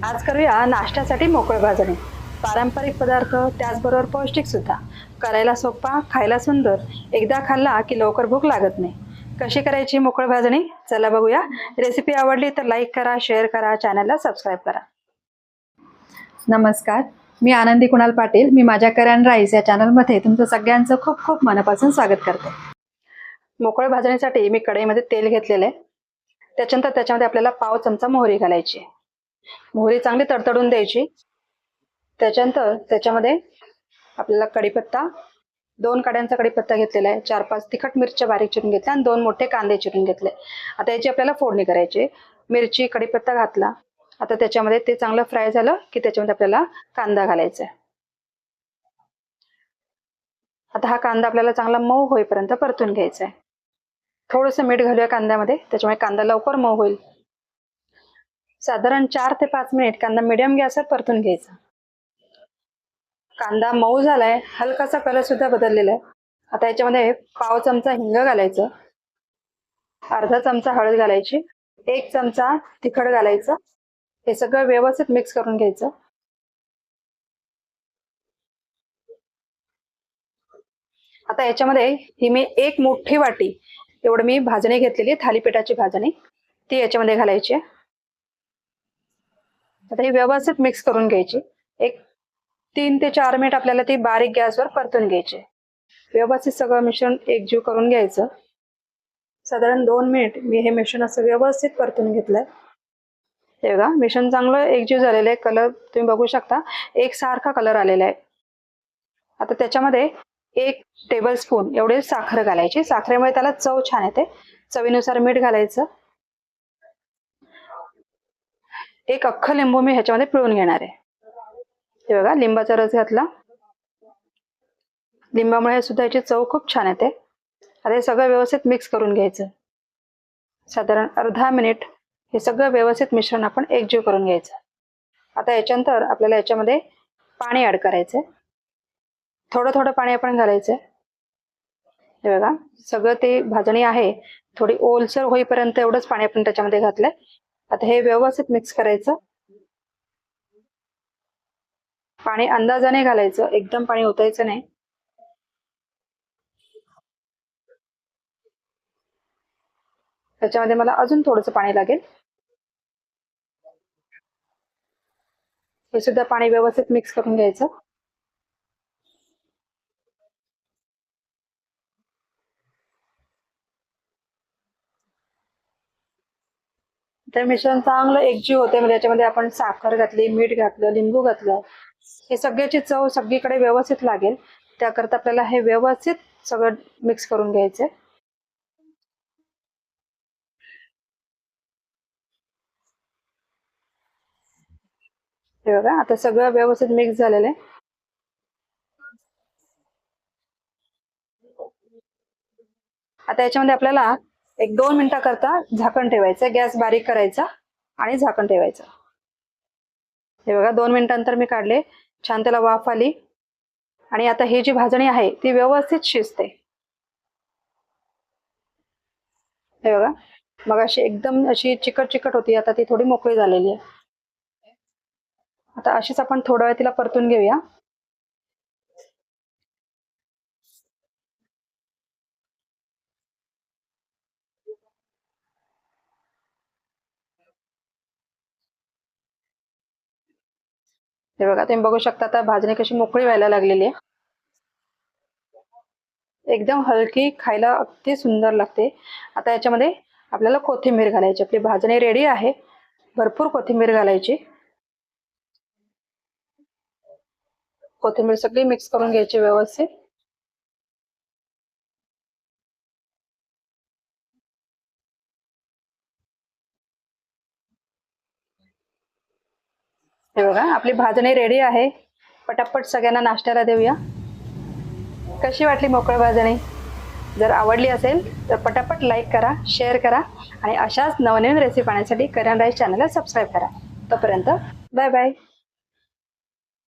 आज करूया नाश्त्यासाठी मोकळ भाजणी. पारंपरिक पदार्थ त्याचबरोबर पौष्टिक सुद्धा. करायला सोपा, खायला सुंदर. एकदा खाल्ला की लवकर भूक लागत नाही. कशी करायची मोकळ भाजणी चला बघूया. रेसिपी आवडली तर लाईक करा, शेअर करा, चॅनलला सबस्क्राईब करा. नमस्कार, मी आनंदी कुणाल पाटील. मी माझ्या करेन राईस या चॅनलमध्ये तुमचं सगळ्यांचं खूप खूप मनापासून स्वागत करते. मोकळ भाजणीसाठी मी कढईमध्ये तेल घेतलेलं आहे. त्याच्यानंतर त्याच्यामध्ये आपल्याला पाव चमचा मोहरी घालायची. मोहरी चांगली तडतडून द्यायची. त्याच्यानंतर त्याच्यामध्ये आपल्याला कढीपत्ता, 2 काड्यांचा कढीपत्ता घेतलेला आहे, 4-5 तिखट मिरच्या बारीक चिरून घेतल्या आणि 2 मोठे कांदे चिरून घेतले. आता याची आपल्याला फोडणी करायची. मिरची, कढीपत्ता घातला. आता त्याच्यामध्ये ते चांगलं फ्राय झालं की त्याच्यामध्ये आपल्याला कांदा घालायचा आहे. आता हा कांदा आपल्याला चांगला मऊ होईपर्यंत परतून घ्यायचा आहे. थोडंसं मीठ घालूया कांद्यामध्ये, त्याच्यामुळे कांदा लवकर मऊ होईल. साधारण 4 ते 5 मिनिट कांदा मीडियम गॅसवर परतून घ्यायचा. कांदा मऊ झालाय, हलकासा कलर सुद्धा बदललेला आहे. आता याच्यामध्ये पाव चमचा हिंग घालायचं, अर्धा चमचा हळद घालायची, 1 चमचा तिखट घालायचं. हे सगळं व्यवस्थित मिक्स करून घ्यायचं. आता याच्यामध्ये ही मी 1 मोठी वाटी एवढं मी भाजणी घेतलेली, थालीपीठाची भाजणी, ती याच्यामध्ये घालायची आहे. आता ही व्यवस्थित मिक्स करून घ्यायची. एक 3 ते 4 मिनिट आपल्याला ती बारीक गॅसवर परतून घ्यायची. व्यवस्थित सगळं मिश्रण एकजीव करून घ्यायचं. साधारण 2 मिनिट मी हे मिश्रण असं व्यवस्थित परतून घेतलंय. हे बघा, मिश्रण चांगलं एकजीव झालेलं आहे. कलर तुम्ही बघू शकता, एकसारखा कलर आलेला आहे. आता त्याच्यामध्ये 1 टेबलस्पून एवढे साखर घालायची. साखरेमुळे त्याला चव छान येते. चवीनुसार मीठ घालायचं. 1 अख्खं लिंबू मी ह्याच्यामध्ये पिळून घेणार आहे. हे बघा, लिंबाचा रस घातला. लिंबामुळे सुद्धा याची चव खूप छान येते. आता हे सगळं व्यवस्थित मिक्स करून घ्यायचं. साधारण अर्धा मिनिट हे सगळं व्यवस्थित मिश्रण आपण एकजीव करून घ्यायचं. आता याच्यानंतर आपल्याला याच्यामध्ये पाणी ऍड करायचंय. थोडं थोडं पाणी आपण घालायचंय. हे बघा, सगळं ते भाजणी आहे थोडी ओलसर होईपर्यंत एवढंच पाणी आपण त्याच्यामध्ये घातलंय. आता हे व्यवस्थित मिक्स करायचं. पाणी अंदाजाने घालायचं, एकदम पाणी ओतायचं नाही. त्याच्यामध्ये मला अजून थोडंसं पाणी लागेल. हे सुद्धा पाणी व्यवस्थित मिक्स करून घ्यायचं. ते मिश्रण चांगलं एकजीव होते. म्हणजे याच्यामध्ये आपण साखर घातली, मीठ घातलं, लिंबू घातलं. हे सगळ्याची चव सगळीकडे व्यवस्थित लागेल. त्याकरता आपल्याला हे व्यवस्थित सगळं मिक्स करून घ्यायचंय. हे बघा, आता सगळं व्यवस्थित मिक्स झालेलं आहे. आता याच्यामध्ये आपल्याला 1-2 मिनिटाकरता झाकण ठेवायचं. गॅस बारीक करायचा आणि झाकण ठेवायचं. हे बघा, 2 मिनिटांनंतर मी काढले. छान त्याला वाफ आली आणि आता ही जी भाजणी आहे ती व्यवस्थित शिजते. हे बघा, मग अशी एकदम अशी चिकट चिकट होती, आता ती थोडी मोकळी झालेली आहे. आता अशीच आपण थोडा वेळ तिला परतून घेऊया. हे बघा, तुम्ही बघू शकता आता भाजणी कशी मोकळी व्हायला लागलेली आहे. एकदम हलकी, खायला अगदी सुंदर लागते. आता याच्यामध्ये आपल्याला कोथिंबीर घालायची. आपली भाजणी रेडी आहे. भरपूर कोथिंबीर घालायची. कोथिंबीर सगळी मिक्स करून घ्यायची व्यवस्थित. हे बघा, आपली भाजणी रेडी आहे. पटापट सगळ्यांना नाश्त्याला देऊया. कशी वाटली मोकळ भाजणी? जर आवडली असेल तर पटापट लाईक करा, शेअर करा आणि अशाच नवनवीन रेसिपी पाहण्यासाठी करेन राईस चॅनलला सबस्क्राईब करा. तोपर्यंत बाय बाय.